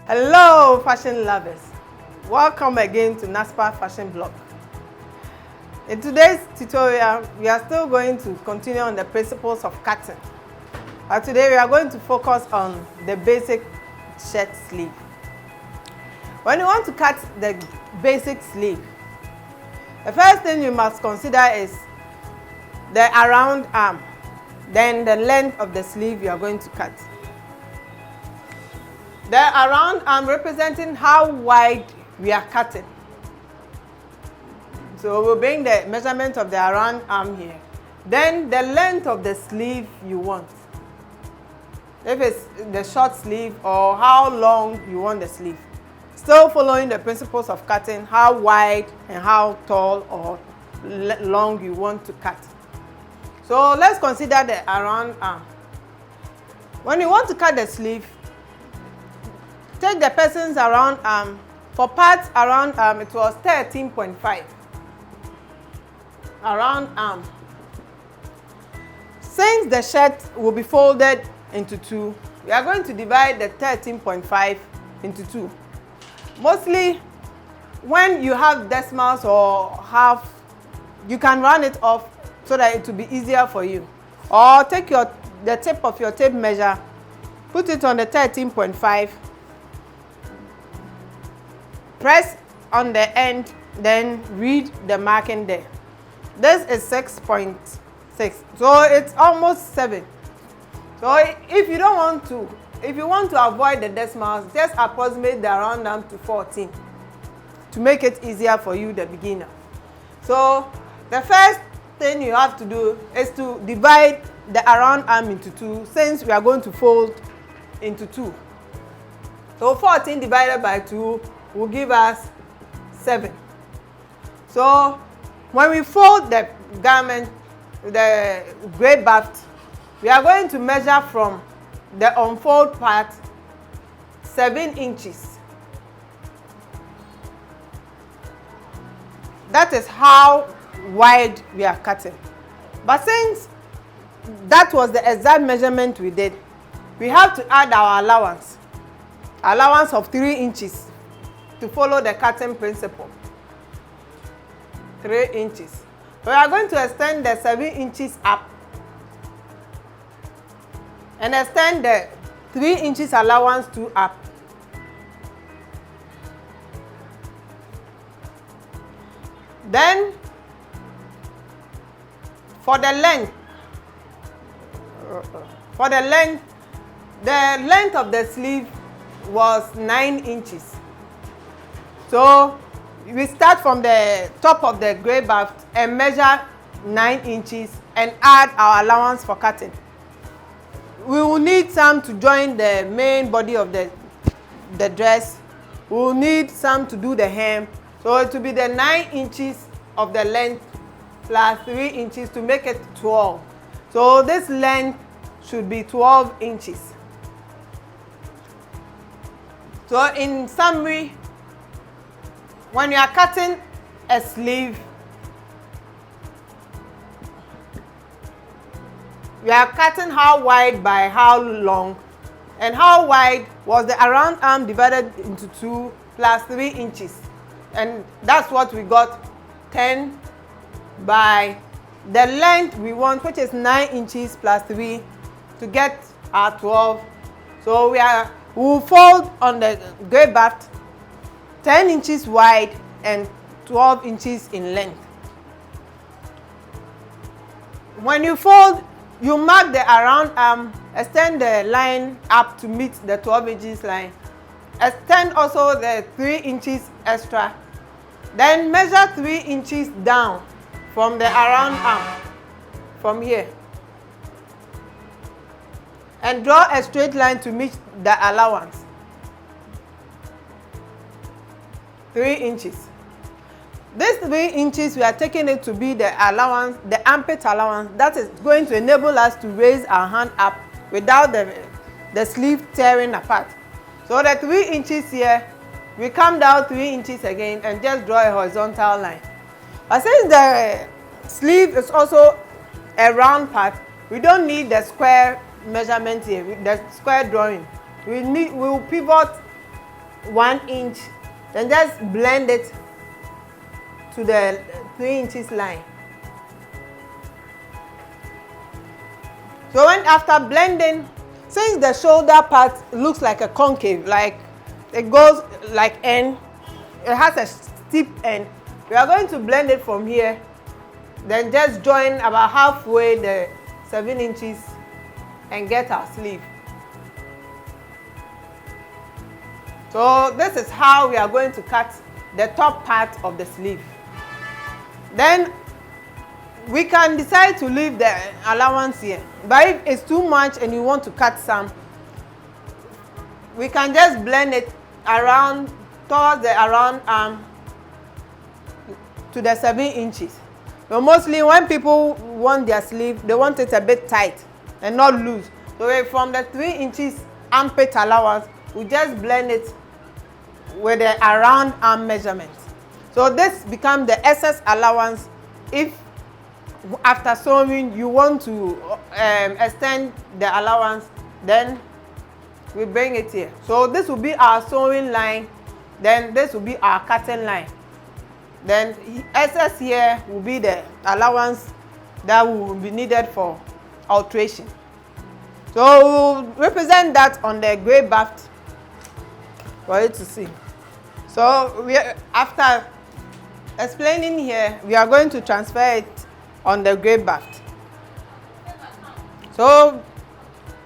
Hello fashion lovers, welcome again to Knaspa Fashion Blog. In today's tutorial, we are still going to continue on the principles of cutting. But today we are going to focus on the basic shirt sleeve. When you want to cut the basic sleeve, the first thing you must consider is the around arm, then the length of the sleeve you are going to cut. The around arm representing how wide we are cutting. So we'll bring the measurement of the around arm here. Then the length of the sleeve you want. If it's the short sleeve or how long you want the sleeve. Still following the principles of cutting, how wide and how tall or long you want to cut. So let's consider the around arm. When you want to cut the sleeve, take the person's around arm. For parts around arm, it was 13.5. Around arm. Since the shirt will be folded into two, we are going to divide the 13.5 into two. Mostly, when you have decimals or half, you can round it off so that it will be easier for you. Or take the tip of your tape measure, put it on the 13.5. Press on the end, then read the marking there. This is 6.6, so it's almost 7. So if you want to avoid the decimals, just approximate the around arm to 14 to make it easier for you, the beginner. So the first thing you have to do is to divide the around arm into two, since we are going to fold into two. So 14 divided by 2 will give us 7. So when we fold the garment, the gray baft, we are going to measure from the unfold part 7 inches. That is how wide we are cutting. But since that was the exact measurement we did, we have to add our allowance of 3 inches to follow the cutting principle. 3 inches. So we are going to extend the 7 inches up and extend the 3 inches allowance to up. Then for the length, the length of the sleeve was 9 inches. So we start from the top of the gray baft and measure 9 inches and add our allowance for cutting. We will need some to join the main body of the dress. We will need some to do the hem. So it will be the 9 inches of the length plus 3 inches to make it 12. So this length should be 12 inches. So in summary, when you are cutting a sleeve, we are cutting how wide by how long, and how wide was the around arm divided into 2 plus 3 inches, and that's what we got, 10 by the length we want, which is 9 inches plus 3 to get our 12. So we will fold on the gray baft 10 inches wide and 12 inches in length. When you fold, you mark the around arm, extend the line up to meet the 12 inches line. Extend also the 3 inches extra. Then measure 3 inches down from the around arm, from here. And draw a straight line to meet the allowance. 3 inches. This 3 inches, we are taking it to be the allowance, the armpit allowance, that is going to enable us to raise our hand up without the sleeve tearing apart. So the 3 inches here, we come down 3 inches again and just draw a horizontal line. But since the sleeve is also a round part, we don't need the square measurement here, the square drawing. We will pivot 1 inch, then just blend it to the 3 inches line. So when after blending, since the shoulder part looks like a concave, like it goes like N, it has a steep end, we are going to blend it from here, then just join about halfway the 7 inches and get our sleeve. So this is how we are going to cut the top part of the sleeve. Then we can decide to leave the allowance here, but if it's too much and you want to cut some, we can just blend it around towards the around arm to the 7 inches. But mostly when people want their sleeve, they want it a bit tight and not loose. So from the 3 inches armpit allowance, we just blend it with the around arm measurement. So this becomes the excess allowance if after sewing you want to extend the allowance, then we bring it here. So this will be our sewing line, then this will be our cutting line. Then excess here will be the allowance that will be needed for alteration. So we'll represent that on the gray baft for you to see. So after explaining here, we are going to transfer it on the gray baft. So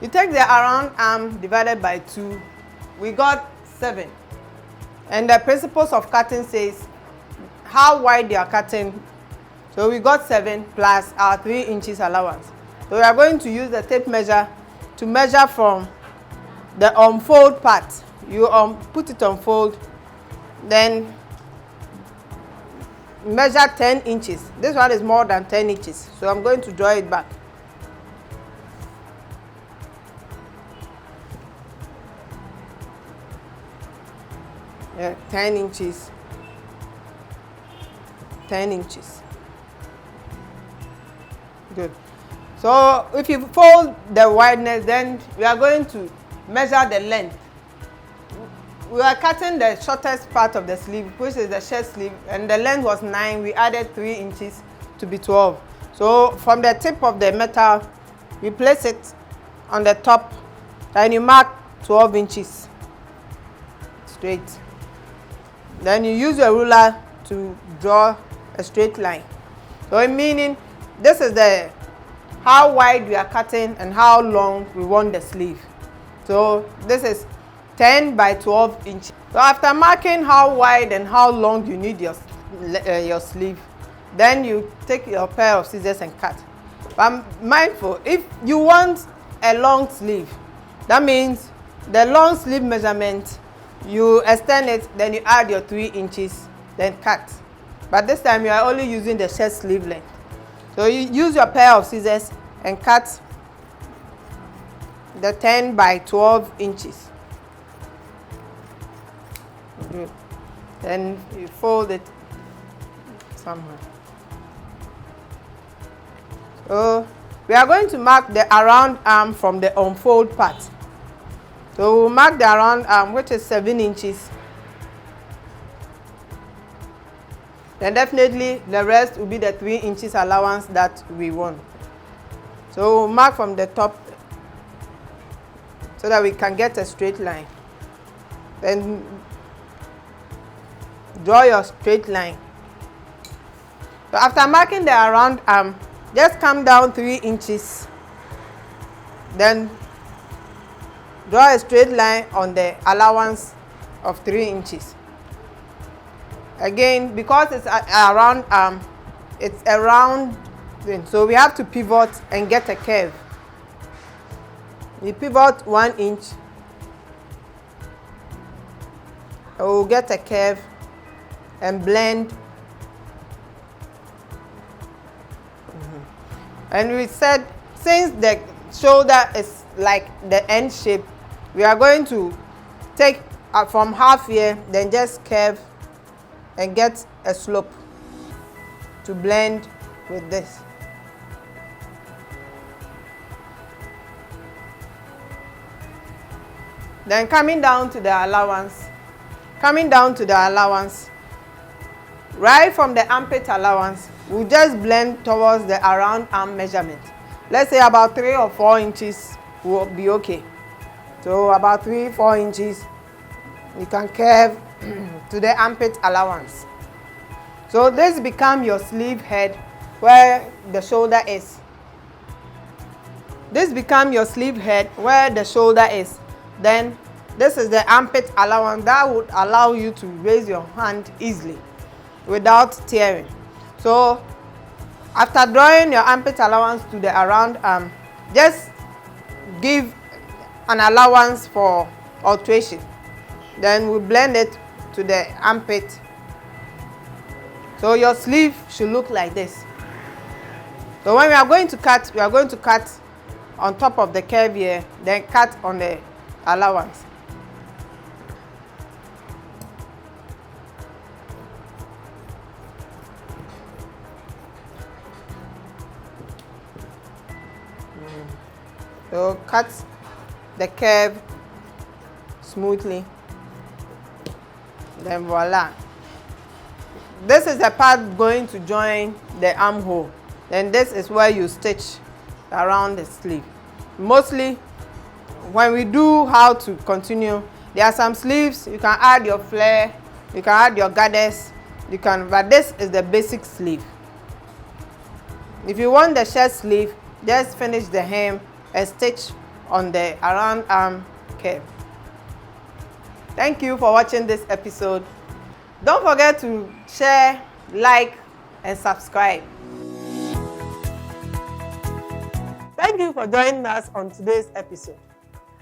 you take the around arm divided by 2, we got 7. And the principles of cutting says how wide you are cutting. So we got 7 plus our 3 inches allowance. So we are going to use the tape measure to measure from the unfold part. You put it on fold, then measure 10 inches. This one is more than 10 inches, so I'm going to draw it back. Yeah, 10 inches. 10 inches. Good. So if you fold the wideness, then we are going to measure the length. We are cutting the shortest part of the sleeve, which is the shirt sleeve, and the length was 9. We added 3 inches to be 12. So from the tip of the metal, we place it on the top, and you mark 12 inches straight. Then you use your ruler to draw a straight line. So meaning this is the how wide we are cutting and how long we want the sleeve. So this is 10 by 12 inches. So after marking how wide and how long you need your sleeve, then you take your pair of scissors and cut. But I'm mindful, if you want a long sleeve, that means the long sleeve measurement, you extend it, then you add your 3 inches, then cut. But this time you are only using the shirt sleeve length. So you use your pair of scissors and cut the 10 by 12 inches. Good. Then you fold it somewhere. So we are going to mark the around arm from the unfold part. So we'll mark the around arm, which is 7 inches. Then definitely the rest will be the 3 inches allowance that we want. So we'll mark from the top so that we can get a straight line. Then draw your straight line. So after marking the around arm, just come down 3 inches. Then draw a straight line on the allowance of 3 inches. Again, because it's a round arm, it's a round thing, so we have to pivot and get a curve. You pivot 1 inch, we'll get a curve and blend. And we said, since the shoulder is like the N shape, we are going to take from half here, then just curve and get a slope to blend with this. Then coming down to the allowance, Coming down to the allowance, right from the armpit allowance, we'll just blend towards the around arm measurement. Let's say about 3 or 4 inches will be okay. So about 3-4 inches, you can curve to the armpit allowance. So this becomes your sleeve head where the shoulder is. This becomes your sleeve head where the shoulder is. Then this is the armpit allowance that would allow you to raise your hand easily without tearing. So after drawing your armpit allowance to the around arm, just give an allowance for alteration. Then we blend it to the armpit. So your sleeve should look like this. So when we are going to cut on top of the curve here, then cut on the allowance. So cut the curve smoothly, then voila. This is the part going to join the armhole. Then this is where you stitch around the sleeve. Mostly when we do how to continue, there are some sleeves you can add your flare, you can add your gathers, but this is the basic sleeve. If you want the shirt sleeve, just finish the hem and stitch on the around arm curve. Thank you for watching this episode. Don't forget to share, like, and subscribe. Thank you for joining us on today's episode.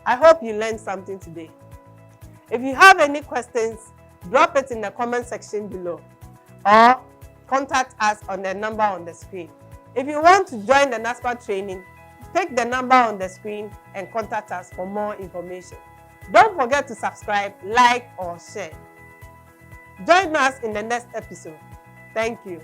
I hope you learned something today. If you have any questions, drop it in the comment section below or contact us on the number on the screen. If you want to join the Knaspa training, take the number on the screen and contact us for more information. Don't forget to subscribe, like, or share. Join us in the next episode. Thank you.